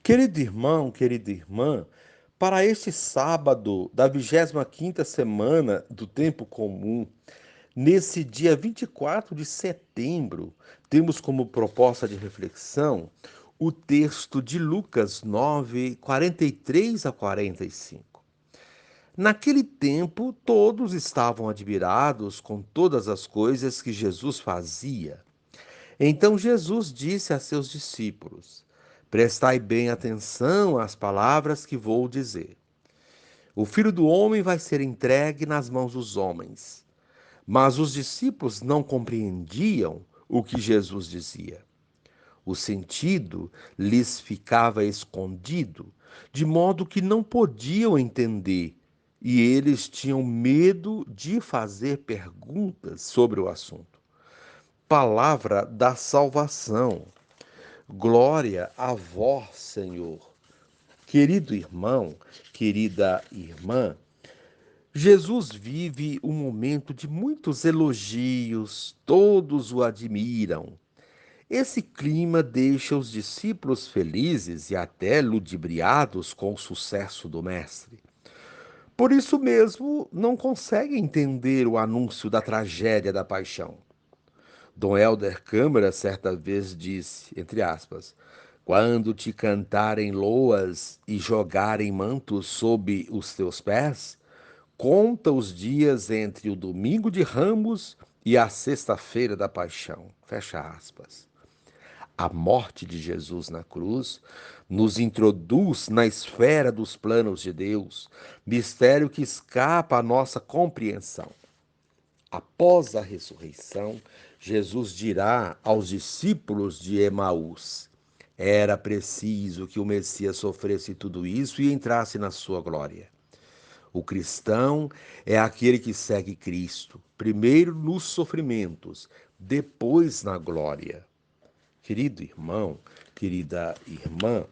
Querido irmão, querida irmã, para este sábado da 25ª semana do tempo comum, nesse dia 24 de setembro, temos como proposta de reflexão o texto de Lucas 9, 43 a 45. Naquele tempo, todos estavam admirados com todas as coisas que Jesus fazia. Então Jesus disse a seus discípulos: Prestai bem atenção às palavras que vou dizer. O Filho do Homem vai ser entregue nas mãos dos homens. Mas os discípulos não compreendiam o que Jesus dizia. O sentido lhes ficava escondido, de modo que não podiam entender, e eles tinham medo de fazer perguntas sobre o assunto. Palavra da salvação. Glória a vós, Senhor. Querido irmão, querida irmã, Jesus vive um momento de muitos elogios, todos o admiram. Esse clima deixa os discípulos felizes e até ludibriados com o sucesso do Mestre. Por isso mesmo, não conseguem entender o anúncio da tragédia da paixão. Dom Helder Câmara certa vez disse, entre aspas, quando te cantarem loas e jogarem mantos sob os teus pés, conta os dias entre o domingo de Ramos e a sexta-feira da paixão. Fecha aspas. A morte de Jesus na cruz nos introduz na esfera dos planos de Deus, mistério que escapa à nossa compreensão. Após a ressurreição, Jesus dirá aos discípulos de Emaús: era preciso que o Messias sofresse tudo isso e entrasse na sua glória. O cristão é aquele que segue Cristo, primeiro nos sofrimentos, depois na glória. Querido irmão, querida irmã,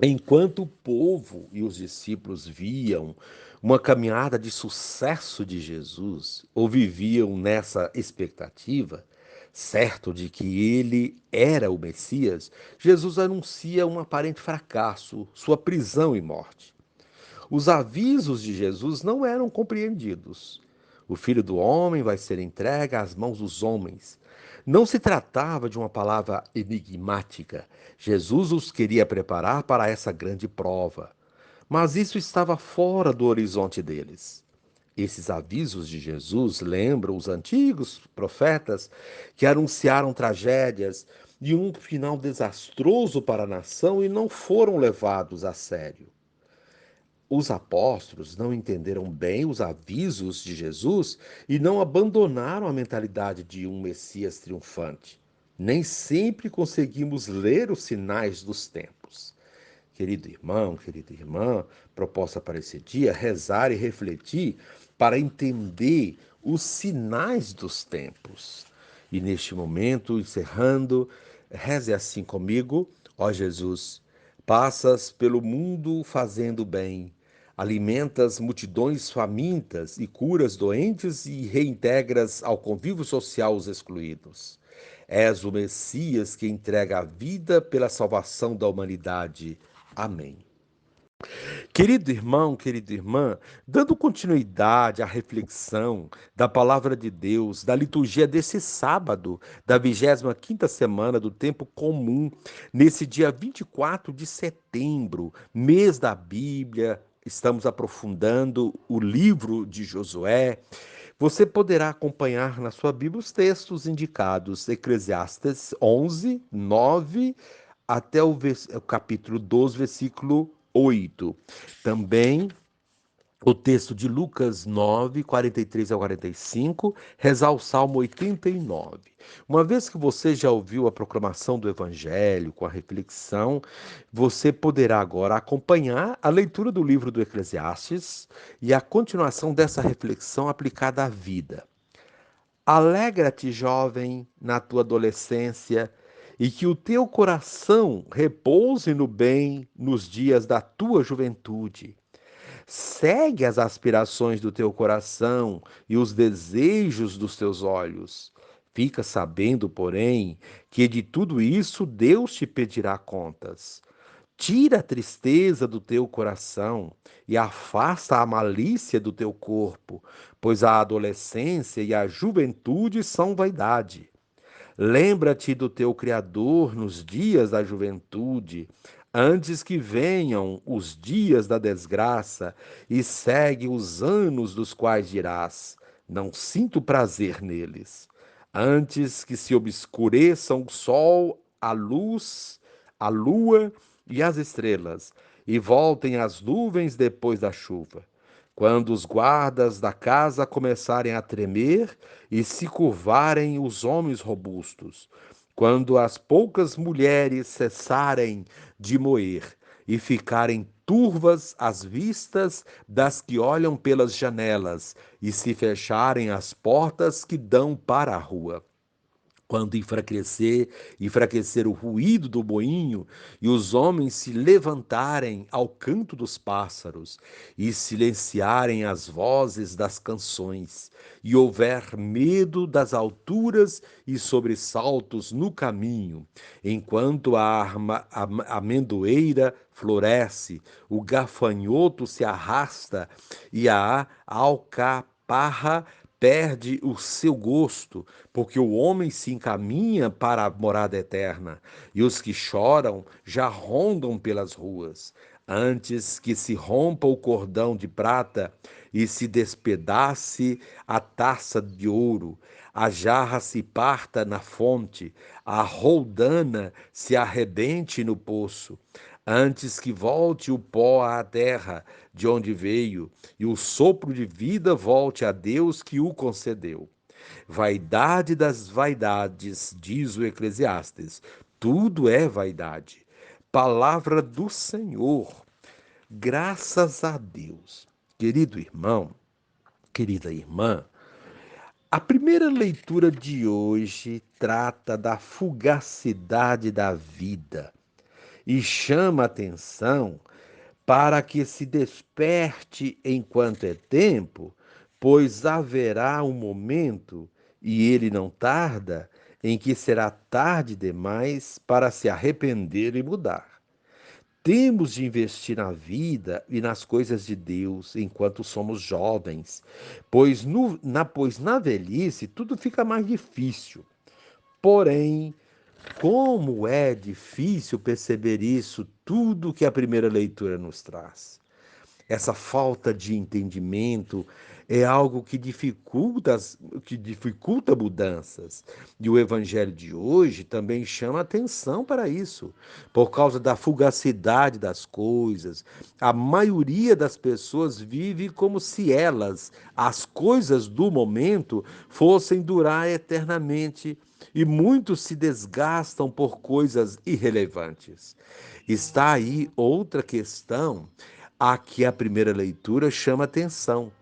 enquanto o povo e os discípulos viam uma caminhada de sucesso de Jesus, ou viviam nessa expectativa, certo de que ele era o Messias, Jesus anuncia um aparente fracasso, sua prisão e morte. Os avisos de Jesus não eram compreendidos. O Filho do Homem vai ser entregue às mãos dos homens. Não se tratava de uma palavra enigmática. Jesus os queria preparar para essa grande prova. Mas isso estava fora do horizonte deles. Esses avisos de Jesus lembram os antigos profetas que anunciaram tragédias e um final desastroso para a nação e não foram levados a sério. Os apóstolos não entenderam bem os avisos de Jesus e não abandonaram a mentalidade de um Messias triunfante. Nem sempre conseguimos ler os sinais dos tempos. Querido irmão, querida irmã, proposta para esse dia, rezar e refletir para entender os sinais dos tempos. E neste momento, encerrando, reze assim comigo, ó Jesus, passas pelo mundo fazendo bem, alimentas multidões famintas e curas doentes e reintegras ao convívio social os excluídos. És o Messias que entrega a vida pela salvação da humanidade. Amém. Querido irmão, querida irmã, dando continuidade à reflexão da palavra de Deus, da liturgia desse sábado, da 25ª semana do tempo comum, nesse dia 24 de setembro, mês da Bíblia, estamos aprofundando o livro de Josué. Você poderá acompanhar na sua Bíblia os textos indicados, Eclesiastes 11, 9 até o capítulo 12, versículo 8. Também o texto de Lucas 9, 43 a 45, rezar o Salmo 89. Uma vez que você já ouviu a proclamação do Evangelho com a reflexão, você poderá agora acompanhar a leitura do livro do Eclesiastes e a continuação dessa reflexão aplicada à vida. Alegra-te, jovem, na tua adolescência, e que o teu coração repouse no bem nos dias da tua juventude. Segue as aspirações do teu coração e os desejos dos teus olhos. Fica sabendo, porém, que de tudo isso Deus te pedirá contas. Tira a tristeza do teu coração e afasta a malícia do teu corpo, pois a adolescência e a juventude são vaidade. Lembra-te do teu Criador nos dias da juventude, antes que venham os dias da desgraça, e segue os anos dos quais dirás: não sinto prazer neles. Antes que se obscureçam o sol, a luz, a lua e as estrelas, e voltem as nuvens depois da chuva. Quando os guardas da casa começarem a tremer e se curvarem os homens robustos, quando as poucas mulheres cessarem de moer e ficarem turvas as vistas das que olham pelas janelas e se fecharem as portas que dão para a rua. Quando enfraquecer o ruído do moinho e os homens se levantarem ao canto dos pássaros e silenciarem as vozes das canções, e houver medo das alturas e sobressaltos no caminho, enquanto a amendoeira floresce, o gafanhoto se arrasta e a alcaparra perde o seu gosto, porque o homem se encaminha para a morada eterna, e os que choram já rondam pelas ruas. Antes que se rompa o cordão de prata e se despedace a taça de ouro, a jarra se parta na fonte, a roldana se arrebente no poço, antes que volte o pó à terra de onde veio, e o sopro de vida volte a Deus que o concedeu. Vaidade das vaidades, diz o Eclesiastes, tudo é vaidade. Palavra do Senhor, graças a Deus. Querido irmão, querida irmã, a primeira leitura de hoje trata da fugacidade da vida e chama atenção para que se desperte enquanto é tempo, pois haverá um momento, e ele não tarda, em que será tarde demais para se arrepender e mudar. Temos de investir na vida e nas coisas de Deus enquanto somos jovens, pois na velhice tudo fica mais difícil. Porém, como é difícil perceber isso, tudo que a primeira leitura nos traz. Essa falta de entendimento é algo que dificulta mudanças. E o evangelho de hoje também chama atenção para isso, por causa da fugacidade das coisas. A maioria das pessoas vive como se as coisas do momento, fossem durar eternamente. E muitos se desgastam por coisas irrelevantes. Está aí outra questão a que a primeira leitura chama atenção.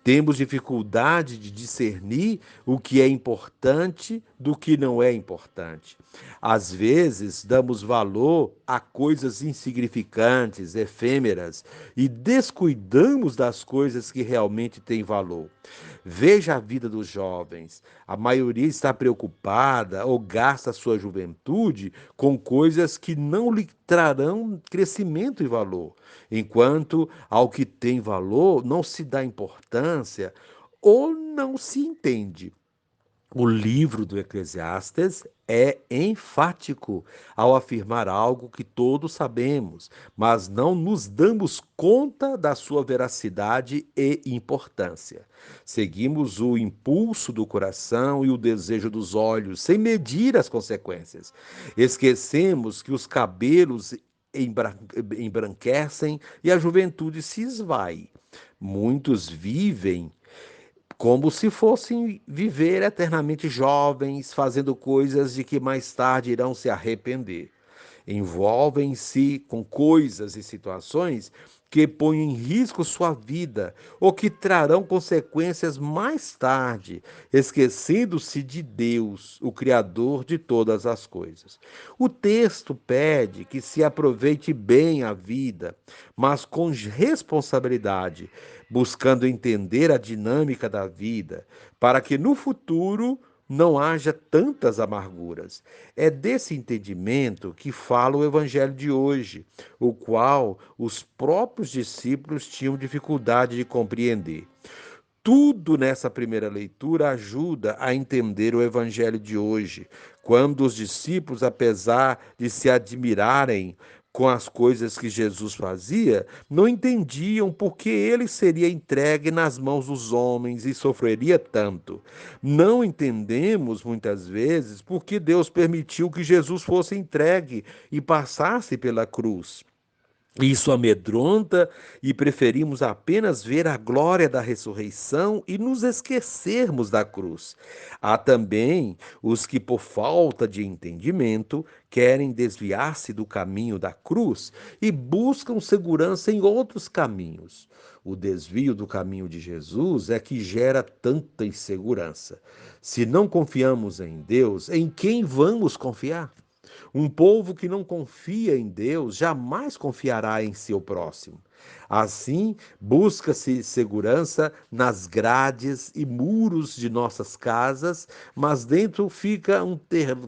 Temos dificuldade de discernir o que é importante do que não é importante. Às vezes, damos valor a coisas insignificantes, efêmeras, e descuidamos das coisas que realmente têm valor. Veja a vida dos jovens. A maioria está preocupada ou gasta sua juventude com coisas que não lhe trarão crescimento e valor, enquanto ao que tem valor não se dá importância ou não se entende. O livro do Eclesiastes é enfático ao afirmar algo que todos sabemos, mas não nos damos conta da sua veracidade e importância. Seguimos o impulso do coração e o desejo dos olhos, sem medir as consequências. Esquecemos que os cabelos embranquecem e a juventude se esvai. Muitos vivem como se fossem viver eternamente jovens, fazendo coisas de que mais tarde irão se arrepender. Envolvem-se com coisas e situações que põem em risco sua vida ou que trarão consequências mais tarde, esquecendo-se de Deus, o Criador de todas as coisas. O texto pede que se aproveite bem a vida, mas com responsabilidade, buscando entender a dinâmica da vida, para que no futuro não haja tantas amarguras. É desse entendimento que fala o evangelho de hoje, o qual os próprios discípulos tinham dificuldade de compreender. Tudo nessa primeira leitura ajuda a entender o evangelho de hoje, quando os discípulos, apesar de se admirarem com as coisas que Jesus fazia, não entendiam por que ele seria entregue nas mãos dos homens e sofreria tanto. Não entendemos muitas vezes por que Deus permitiu que Jesus fosse entregue e passasse pela cruz. Isso amedronta e preferimos apenas ver a glória da ressurreição e nos esquecermos da cruz. Há também os que, por falta de entendimento, querem desviar-se do caminho da cruz e buscam segurança em outros caminhos. O desvio do caminho de Jesus é que gera tanta insegurança. Se não confiamos em Deus, em quem vamos confiar? Um povo que não confia em Deus jamais confiará em seu próximo. Assim, busca-se segurança nas grades e muros de nossas casas, mas dentro fica um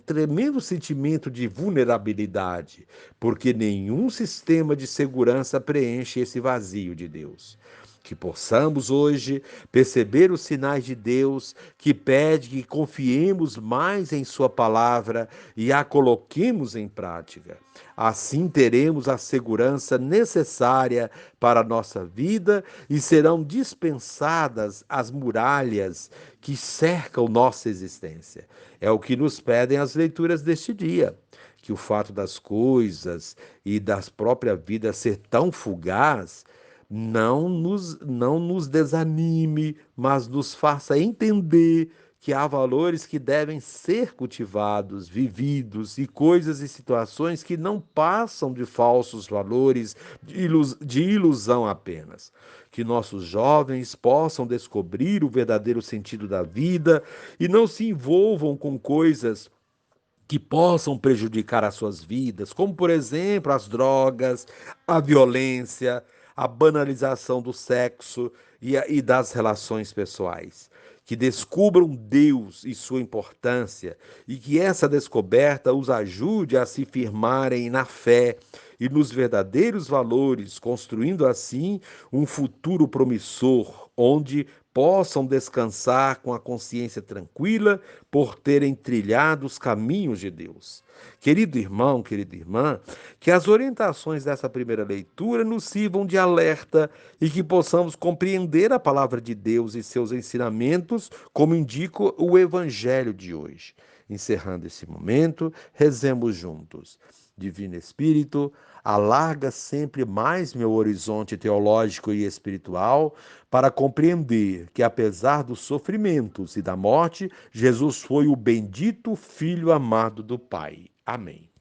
tremendo sentimento de vulnerabilidade, porque nenhum sistema de segurança preenche esse vazio de Deus. Que possamos hoje perceber os sinais de Deus que pede que confiemos mais em Sua palavra e a coloquemos em prática. Assim teremos a segurança necessária para a nossa vida e serão dispensadas as muralhas que cercam nossa existência. É o que nos pedem as leituras deste dia. Que o fato das coisas e da própria vida ser tão fugaz não nos desanime, mas nos faça entender que há valores que devem ser cultivados, vividos e coisas e situações que não passam de falsos valores, de ilusão apenas. Que nossos jovens possam descobrir o verdadeiro sentido da vida e não se envolvam com coisas que possam prejudicar as suas vidas, como, por exemplo, as drogas, a violência, a banalização do sexo e das relações pessoais. Que descubram Deus e sua importância e que essa descoberta os ajude a se firmarem na fé e nos verdadeiros valores, construindo assim um futuro promissor, onde possam descansar com a consciência tranquila por terem trilhado os caminhos de Deus. Querido irmão, querida irmã, que as orientações dessa primeira leitura nos sirvam de alerta e que possamos compreender a palavra de Deus e seus ensinamentos, como indica o evangelho de hoje. Encerrando esse momento, rezemos juntos. Divino Espírito, alarga sempre mais meu horizonte teológico e espiritual para compreender que, apesar dos sofrimentos e da morte, Jesus foi o bendito Filho amado do Pai. Amém.